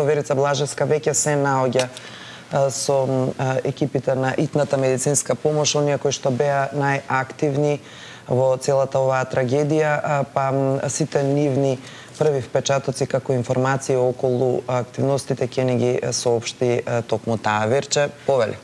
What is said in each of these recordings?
Верица Блажевска веќе се наоѓа со екипите на итната медицинска помош, оние кои што беа најактивни во целата оваа трагедија, па сите нивни први впечатоци како информации околу активностите ќе ни ги соопшти токму таа. Верче, повели.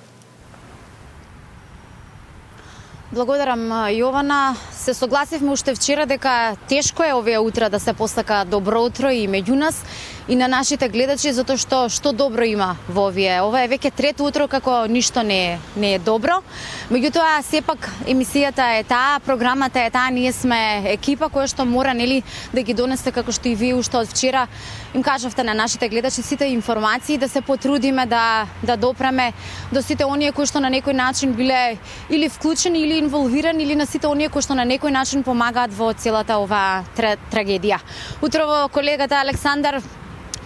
Благодарам, Јована. Се согласивме уште вчера дека тешко е овие утра да се посака добро утро и меѓу нас и на нашите гледачи, затоа што добро има во овие. Ова е веќе трето утро како ништо не е добро. Меѓутоа, сепак емисијата е таа, програмата е таа, ние сме екипа која што мора да ги донесе, како што и вие уште од вчера им кажавте на нашите гледачи, сите информации, да се потрудиме да допреме до сите оние кои што на некој начин биле или вклучени или инволвирани, или на сите оние кои што на некој начин помагаат во целата оваа трагедија. Утрово колегата Александар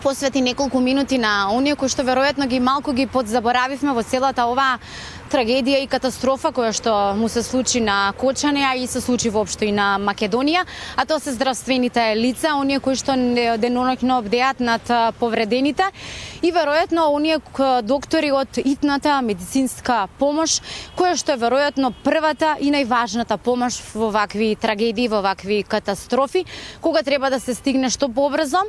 посвети неколку минути на оние кои што веројатно малку ги подзаборавивме во целата оваа трагедија и катастрофа која што му се случи на Кочани, а и се случи воопшто и на Македонија, а тоа се здравствените лица, оние кои што деноноќно бдеат над повредените и веројатно оние доктори од итната медицинска помош, која што е веројатно првата и најважната помош во вакви трагедии, во вакви катастрофи, кога треба да се стигне што побрзо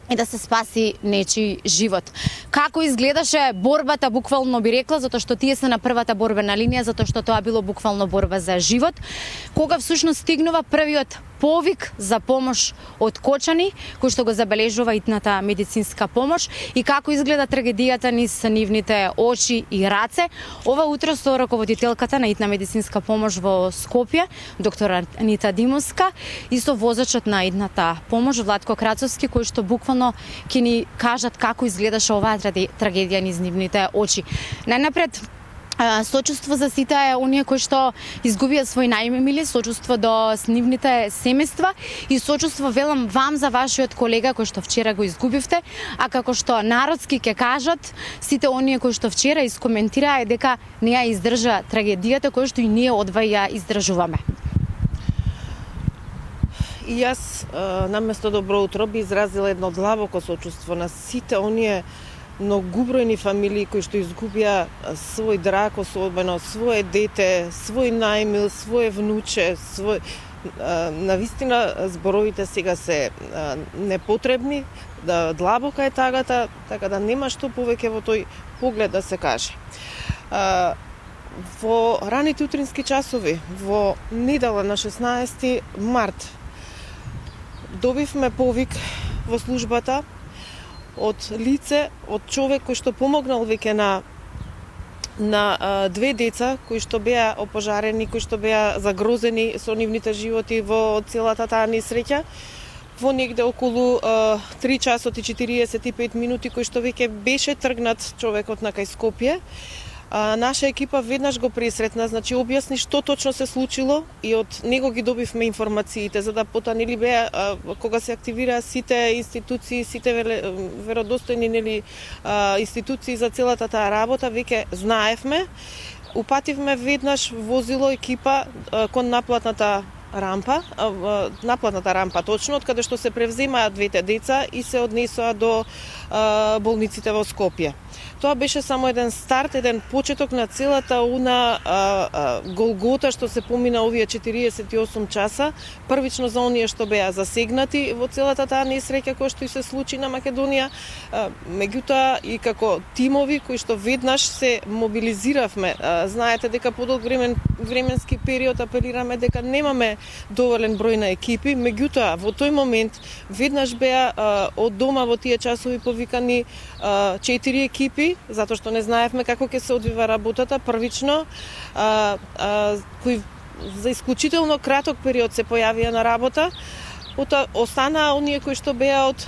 и да се спаси нечи живот. Како изгледаше борбата, буквално би рекла, затоа што тие се на првата борбена линија, затоа што тоа било буквално борба за живот, кога всушност стигнува првиот повик за помош од Кочани, кој што го забележува итната медицинска помош и како изгледа трагедијата низ нивните очи и раце. Ова утро со раководителката на итна медицинска помош во Скопје, доктор Анита Димовска, и со возачот на итната помош Владко Крацовски, кој што буквално ќе ни кажат како изгледаше оваа трагедија низ нивните очи. Најнапред, сочувство за сите оние кои што изгубија свој најмили, сочувство до нивните семејства и сочувство велам вам за вашиот колега кој што вчера го изгубивте, а како што народски ќе кажат сите оние кои што вчера искоментираа дека не ја издржа трагедијата која што и ние одвај ја издржуваме. И јас наместо добро утро би изразила едно длабоко сочувство на сите оние многубројни фамилии кои што изгубија свој драг, особено свое дете, свој најмил, свое внуче, навистина зборовите сега се непотребни, длабока е тагата, така да нема што повеќе во тој поглед да се каже. Во раните утрински часови, во недела на 16 март, добивме повик во службата од лице, од човек кој што помогнал веќе на две деца кои што беа опожарени, кои што беа загрозени со нивните животи во целата таа несреќа, во негде околу 3 часот и 45 минути кој што веќе беше тргнат човекот на кај Скопје. Наша екипа веднаш го пресретна, значи објасни што точно се случило и од него ги добивме информациите, за да потанели беа кога се активираа сите институции, сите веродостојни институции за целата таа работа, веќе знаевме. Упативме веднаш возило екипа кон наплатната рампа точно, од каде што се превземаат двете деца и се однесоа до болниците во Скопје. Тоа беше само еден старт, еден почеток на целата голгота што се помина овие 48 часа, првично за оние што беа засегнати во целата таа несреќа која што и се случи на Македонија, меѓутоа и како тимови кои што веднаш се мобилизиравме. Знаете дека подолг временски период апелираме дека немаме доволен број на екипи, меѓутоа во тој момент веднаш беа од дома во тие часови повикани 4 екипи, затоа што не знаевме како ќе се одвива работата првично, кои за исклучително краток период се појавија на работа. Останаа оние кои што беа од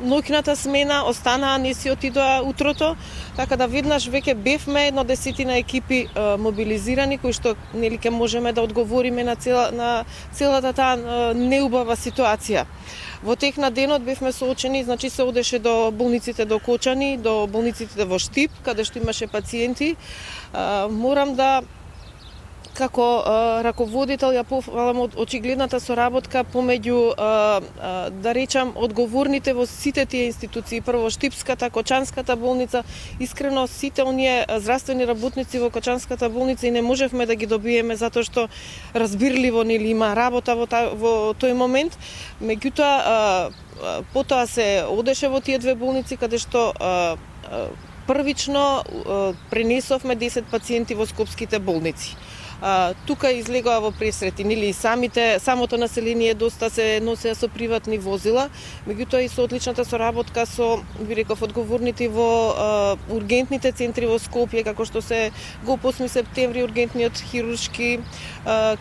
ноќната смена, останаа, не си отидоа утрото, така да веднаш веќе бевме едно десетина екипи мобилизирани кои што нели ќе можеме да одговориме на целата таа неубава ситуација. Во тек на денот бевме соочени, значи се одеше до болниците до Кочани, до болниците во Штип, каде што имаше пациенти. Морам да како раководител ја пофалам од очигледната соработка помеѓу да речам одговорните во сите тие институции, прво Штипската, Кочанската болница, искрено сите оние здравствени работници во Кочанската болница и не можевме да ги добиеме затоа што разбирливо нели има работа во тој момент. Меѓутоа потоа се одеше во тие две болници каде што првично пренесовме 10 пациенти во скопските болници. Тука излегува во пресрети, нели самото население доста се носеа со приватни возила, меѓутоа и со одличната соработка со, би реков, одговорните во ургентните центри во Скопје, како што се ГОП 8 септември, ургентниот хируршки,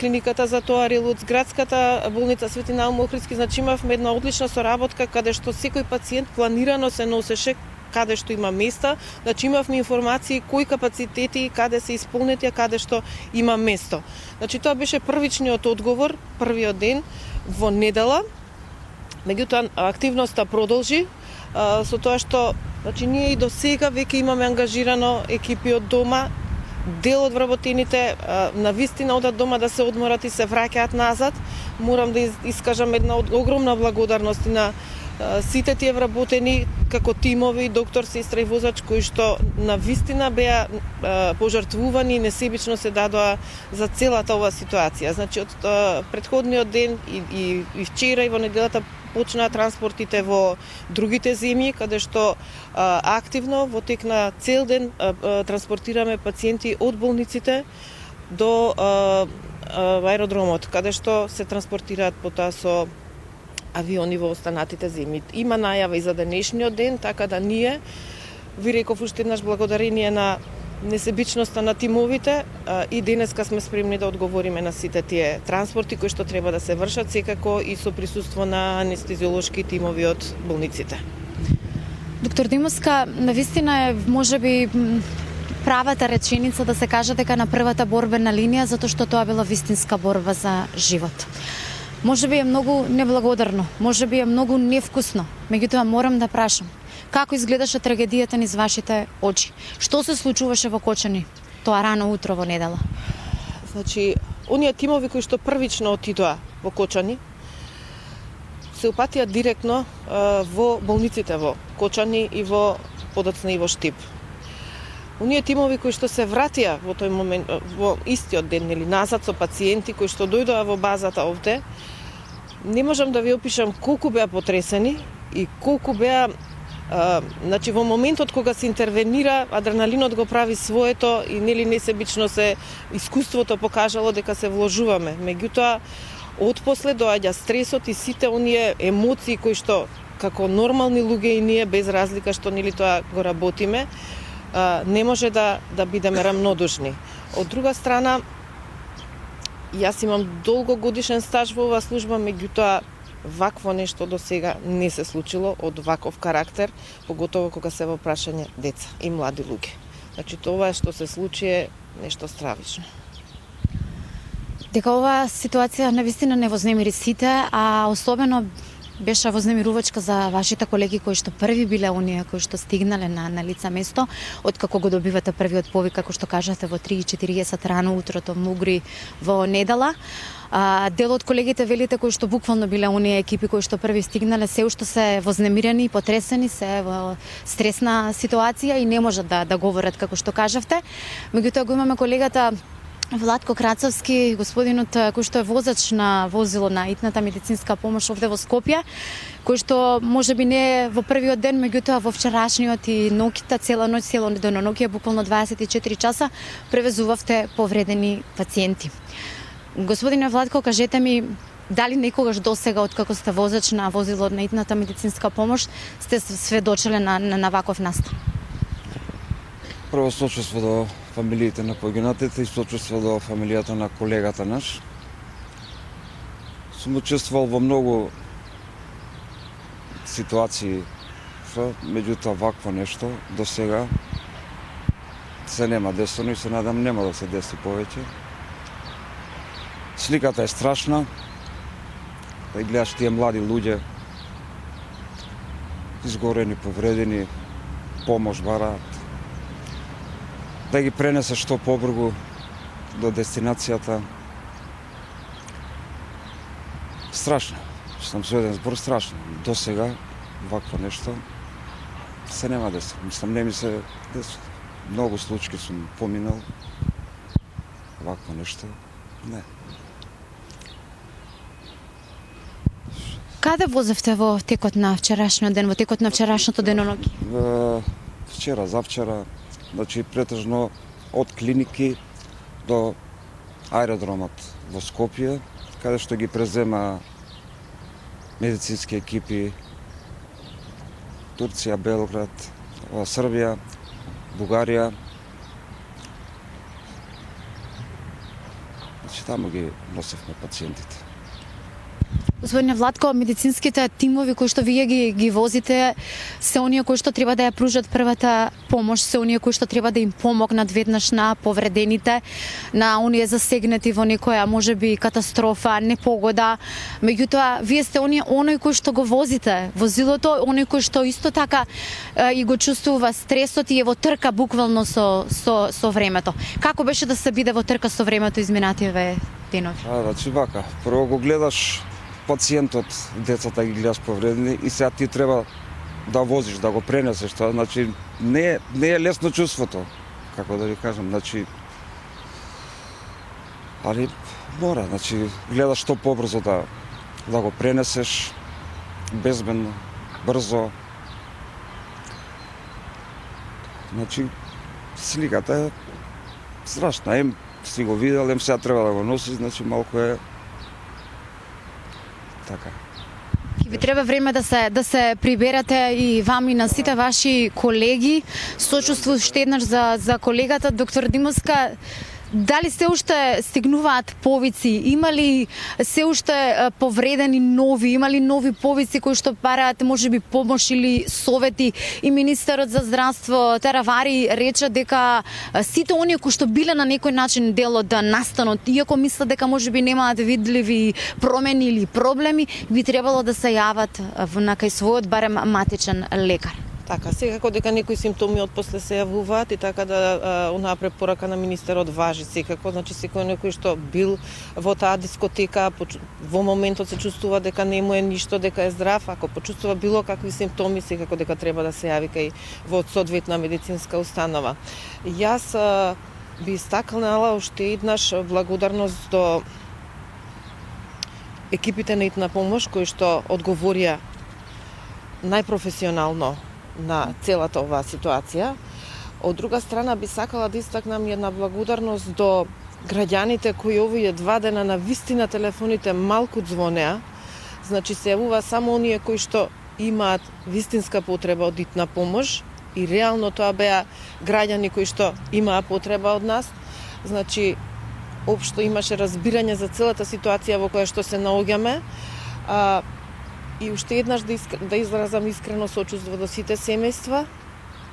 клиниката за тоа Релуц, градската болница Свети Наум Охридски, значи имавме една одлична соработка каде што секој пациент планирано се носеше каде што има места, значи имавме информации кои капацитети каде се исполнети, а каде што има место. Значи тоа беше првичниот одговор, првиот ден во недела. Меѓутоа активноста продолжи со тоа што значи ние и до сега веќе имаме ангажирано екипи од дома, дел од вработените на вистина одат дома да се одморат и се враќаат назад. Морам да искажам една огромна благодарност на сите тие вработени како тимови, доктор, сестра и возач кои што на вистина беа пожртвувани и несебично се дадоа за целата оваа ситуација. Значи од претходниот ден и вчера и во неделата почнаа транспортите во другите земји каде што активно во тек на цел ден транспортираме пациенти од болниците до аеродромот каде што се транспортираат потоа со авиони во останатите земји. Има најава и за денешниот ден, така да ние, ви реков уште еднаш благодарение на несебичноста на тимовите и денеска сме спремни да одговориме на сите тие транспорти кои што треба да се вршат, секако и со присуство на анестезиолошки тимови од болниците. Доктор Димовска, навистина е можеби правата реченица да се каже дека на првата борбена линија, затоа што тоа била вистинска борба за живот. Може би е многу неблагодарно, може би е многу невкусно, меѓутоа морам да прашам, како изгледаше трагедијата низ вашите очи? Што се случуваше во Кочани тоа рано утро во недела? Значи, оние тимови кои што првично отидоа во Кочани, се упатија директно во болниците во Кочани и во подоцна и во Штип. Оние тимови кои што се вратија во тој момент, во истиот ден или назад со пациенти кои што дојдоа во базата овде, не можам да ви опишам колку беа потресени и колку беа значи во моментот кога се интервенира, адреналинот го прави своето и нели несебично се искуството покажало дека се вложуваме. Меѓутоа отпосле доаѓа стресот и сите оние емоции кои што како нормални луѓе и ние без разлика што нели тоа го работиме, не може да бидеме рамнодушни. Од друга страна, јас имам долгогодишен стаж во оваа служба, меѓутоа вакво нешто до сега не се случило од ваков карактер, поготово кога се во прашање деца и млади луѓе. Значи тоа што се случи е нешто стравично. Дека оваа ситуација навистина не вознемири сите, а особено беше вознемирувачка за вашите колеги кои што први биле оние кои што стигнале на лице место, откако го добивате првиот повик, како што кажате, во 3:40 рано утрото Мугри во недела. Дел од колегите велите кои што буквално биле оние екипи кои што први стигнале, се уште се вознемирени и потресени, се во стресна ситуација и не можат да говорат како што кажавте. Меѓутоа го имаме колегата Владко Крацовски, господинот кој што е возач на возило на итната медицинска помош овде во Скопје, кој што можеби не е во првиот ден, меѓутоа во вчерашниот и ноќта, цела ноќ, цело деноноќие, буквално 24 часа, превезувавте повредени пациенти. Господине Владко, кажете ми, дали некогаш досега, откако сте возач на возило на итната медицинска помош, сте сведочеле на ваков настан? Прво сочувство до фамилиите на погинатите и сочувство до фамилијата на колегата наш. Сум учествувал во многу ситуации, меѓутоа вакво нешто до сега се нема десено и се надам нема да се деси повеќе. Сликата е страшна, да гледаш тие млади луѓе изгорени, повредени, помош бараат, да ги пренесе што побргу, до дестинацијата. Страшно. Сум со еден збор страшно. До сега вакво нешто се нема деси. Мислам, не ми се деси. Многу случаи сум поминал. Вакво нешто не. Каде возевте во текот на вчерашниот ден, во текот на вчерашното деноноќ? Вчера, завчера, значи претежно од клиники до аеродромот во Скопје, каде што ги презема медицински екипи Турција, Белград, Србија, Бугарија. Значи таму ги носевме пациентите. Господине Владко, медицинските тимови кои што вие ги возите се оние кои што треба да ја пружат првата помош, се оние кои што треба да им помогнат веднаш на повредените, на оние засегнати во некоја можеби катастрофа, непогода. Меѓутоа, вие сте оној кој што го возите возилото, оној кој што исто така и го чувствува стресот и е во трка буквално со времето. Како беше да се биде во трка со времето изминативе денови? Значи вака, прво го гледаш пациентот, децата ги гледаш повредени и сега ти треба да возиш, да го пренесеш тоа, значи не е лесно чувството, како да ви кажам, значи али мора, значи гледаш што побрзо да го пренесеш, безбедно, брзо. Значи сликата е страшна, ем си го видел, ем сега треба да го носиш, значи малку е така. Ќе ви треба време да се приберете и вам и на сите ваши колеги. Сочувствувам уште еднаш за колегата доктор Димовска. Дали се уште стигнуваат повици? Има ли се уште повредени нови? Има ли нови повици кои што бараат можеби помош или совети? И министерот за здравство Теравари рече дека сите оние кои што биле на некој начин дел од настанот, иако мислат дека можеби немаат видливи промени или проблеми, би требало да се јават на кај својот барем матичен лекар. Така, секако дека некои симптоми отпосле се јавуваат и така да онаа препорака на министерот важи секако, значи секој некој што бил во таа дискотека, во моментот се чувствува дека не му е ништо, дека е здрав, ако почувствува било какви симптоми, секако дека треба да се јави кај во соодветна медицинска установа. Јас би истакнала уште еднаш благодарност до екипите на итна помош кои што одговорија најпрофесионално на целата оваа ситуација. Од друга страна би сакала да истакнам една благодарност до граѓаните кои овие 2 дена на вистина телефоните малку звонеа. Значи се јавува само оние кои што имаат вистинска потреба од итна помош и реално тоа беа граѓани кои што имаа потреба од нас. Значи општо имаше разбирање за целата ситуација во која што се наоѓаме. И уште еднаш да изразам искрено сочувство до сите семејства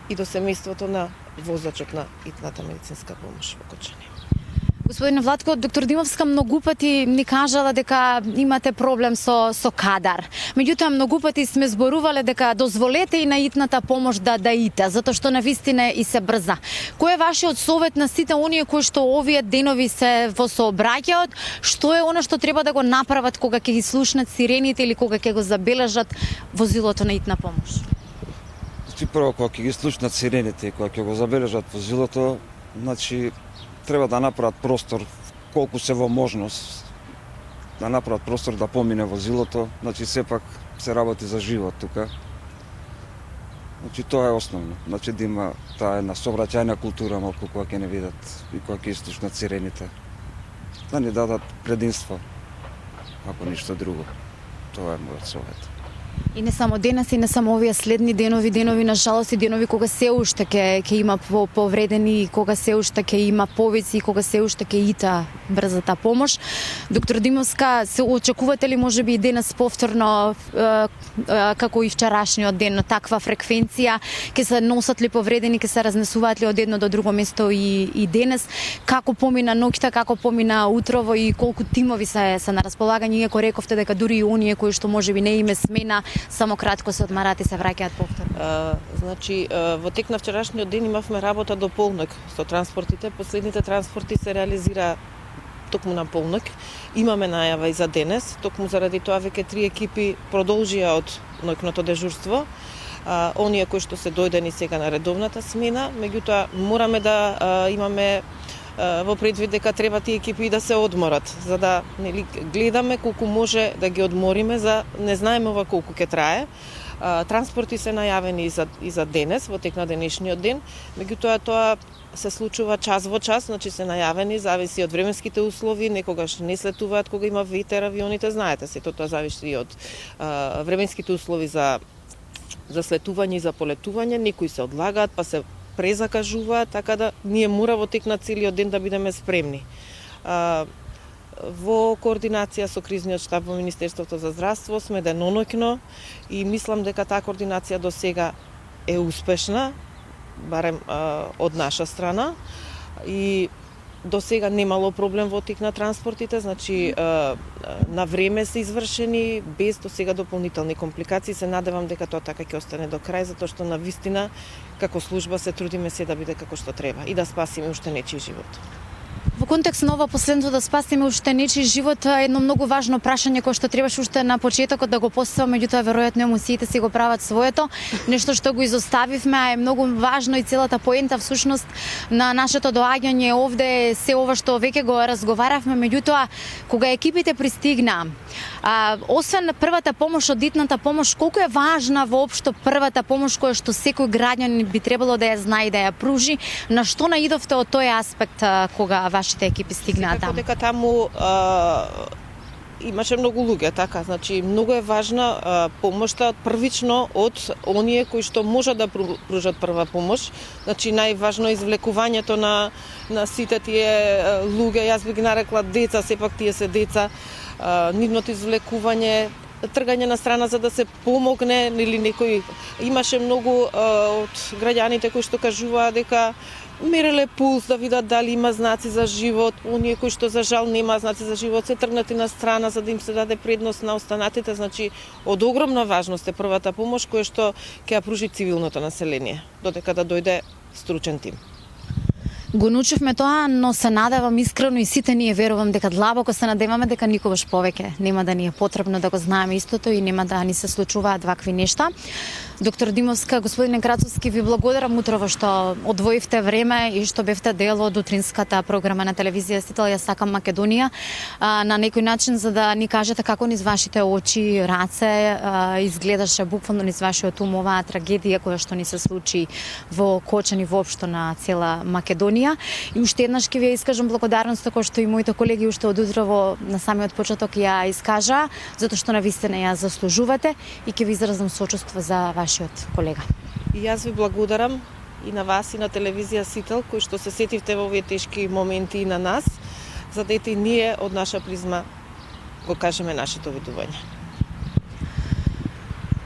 и до семејството на возачот на итната медицинска помош во Кочани. Господине Владко, доктор Димовска многу пати ни кажала дека имате проблем со кадар. Меѓутоа многу пати сме зборувале дека дозволете и на итната помош да ите, затоа што навистина и се брза. Кој е вашиот совет на сите оние кои што овие денови се во сообраќајот? Што е она што треба да го направат кога ќе ги слушнат сирените или кога ќе го забележат возилото на итна помош? Значи прво кога ќе ги слушнат сирените, кога ќе го забележат возилото, значи треба да направат простор колку се во можност, да направат простор да помине возилото, значи сепак се работи за живот тука. Значи тоа е основно, значи да има таа една сообраќајна култура малку кога ќе не видат и кога ќе слушнат сирените. Да ни дадат прединство, ако ништо друго. Тоа е мојот совет. И не само денес, и не само овие следни денови на жалост и денови кога се уште ќе има повредени, кога се уште ќе има повици, кога се уште ќе ита брзата помош. Доктор Димовска, се очекувате ли можеби и денес повторно како и вчерашниот ден таква фреквенција? Ќе се носат ли повредени, ќе се разнесуваат ли од едно до друго место и денес? Како помина ноќта, како помина утрово и колку тимови се на располагање? Иако рековте дека дури и оние кои што можеби не име смена само кратко се одмарат и се враќаат повторно? Значи, во тек на вчерашниот ден имавме работа до полнок со транспортите. Последните транспорти се реализира токму на полнок. Имаме најава и за денес, токму заради тоа веќе 3 екипи продолжија од ноќното дежурство. Оние кои што се дојдени сега на редовната смена, меѓутоа мораме да имаме во предвид дека треба тие екипи да се одморат, за да гледаме колку може да ги одмориме, за не знаеме ова колку ќе трае. Транспорти се најавени и за денес, во тек на денешниот ден, меѓутоа тоа се случува час во час, значи се најавени, зависи од временските услови, некогаш не слетуваат кога има ветер авионите, знаете се, тоа зависи и од временските услови за слетување и за полетување, некои се одлагаат, па се презакажуваат, така да ние мора во тек на целиот ден да бидеме спремни. Во координација со кризниот штаб во Министерството за здравство сме деноноќно и мислам дека таа координација до сега е успешна, барем од наша страна, и до сега немало проблем во тек на транспортите, значи на време се извршени, без до сега дополнителни компликации. Се надевам дека тоа така ќе остане до крај, затоа што на вистина како служба се трудиме се да биде како што треба и да спасиме уште нечи живот. Во контекст на ова последното да спасиме уште нечи живот, едно многу важно прашање кое што требаше уште на почетокот да го поставам, меѓутоа веројатно емоциите си го прават своето, нешто што го изоставивме, а е многу важно и целата поента всушност на нашето доаѓање овде, се ова што веќе го разговаравме, меѓутоа кога екипите пристигнаа, освен првата помош од итната помош, колку е важна воопшто првата помош која што секој граѓанин би требало да ја знае и да ја пружи, на што наидовте од тој аспект кога вашите екипи стигнаа таму? Дека таму имаше многу луѓе, така, значи многу е важна помошта првично од оние кои што можат да пружат прва помош. Значи најважно е извлекувањето на сите тие луѓе, јас би ги нарекла деца, сепак тие се деца, нивното извлекување, тргање на страна за да се помогне, или некој имаше многу од граѓаните кои што кажуваа дека мереле пулс да видат дали има знаци за живот, оние кои што за жал нема знаци за живот се тргнати на страна за да им се даде предност на останатите, значи од огромна важност е првата помош која што ќе ја пружи цивилното население, додека да дојде стручен тим. Го научивме тоа, но се надевам искрено и сите ние верувам дека длабоко се надеваме дека никогаш повеќе нема да ни е потребно да го знаеме истото и нема да ни се случуваат вакви нешта. Доктор Димовска, господине Крацовски, ви благодарам утрово што одвоивте време и што бевте дел од утринската програма на телевизија Сител Ја сакам Македонија, на некој начин за да ни кажете како низ вашите очи, раце изгледаше буквално низ вашиот ум оваа трагедија која што ни се случи во Кочани воопшто на цела Македонија. И уште еднаш ќе ви искажам благодарност која што и моите колеги уште од утрово на самиот почеток ја искажа, затоа што навистина ја заслужувате и ќе ви изразам сочувство за вашиот колега. И јас ви благодарам и на вас и на телевизија Сител кои што се сетивте во овие тешки моменти и на нас, за да и ние од наша призма го кажеме нашето видување.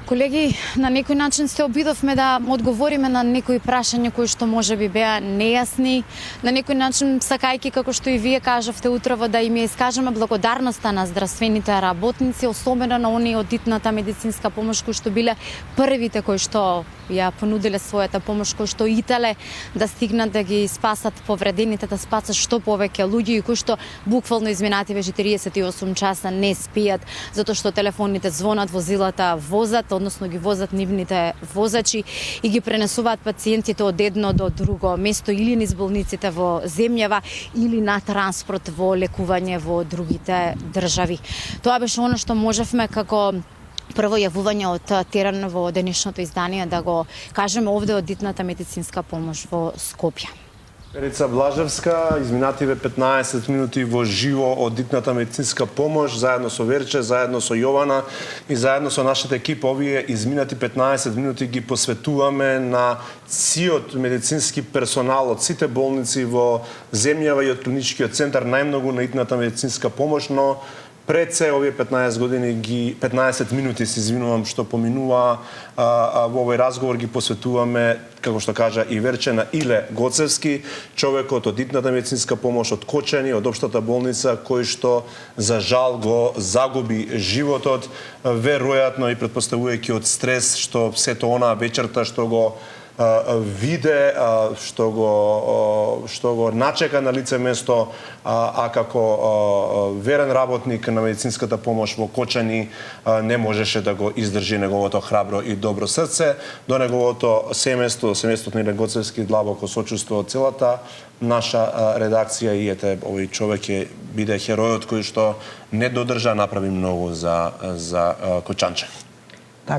Колеги, на некој начин се обидовме да одговориме на некои прашања кои што можеби беа нејасни, на некој начин сакајќи како што и вие кажавте утрово да им ја искажеме благодарноста на здравствените работници, особено на оние од итната медицинска помош кои што биле првите кои што ја понудиле својата помош, кои што итале да стигнат да ги спасат повредените, да спасат што повеќе луѓе и кои што буквално изминативе 48 часа не спијат затоа што телефоните звонат, возилата возат, односно ги возат нивните возачи и ги пренесуваат пациентите од едно до друго место или низ болниците во земјава или на транспорт во лекување во другите држави. Тоа беше она што можевме како прво јавување од терен во денешното издание да го кажеме овде од итната медицинска помош во Скопје. Перица Блажевска, изминативе 15 минути во живо од итната медицинска помош, заедно со Верче, заедно со Јована и заедно со нашата екипа. Овие изминати 15 минути ги посветуваме на сиот медицински персонал од сите болници во земјава и од клиничкиот центар, најмногу на итната медицинска помош, но пред се овие 15 минути се извинувам што поминува во овој разговор ги посветуваме, како што кажа и Верче, на Иле Гоцевски, човекот од итната медицинска помош од Кочани, од општата болница, кој што за жал го загуби животот, веројатно и предпоставувајќи од стрес што сето она вечерта што го виде, што го начека на лице место, а како верен работник на медицинската помош во Кочани не можеше да го издржи неговото храбро и добро срце. До неговото семејството на Иле Гоцевски длабоко сочувство од целата наша редакција и ете овој човек ќе биде херојот кој што не додржа, направи многу за Кочанче.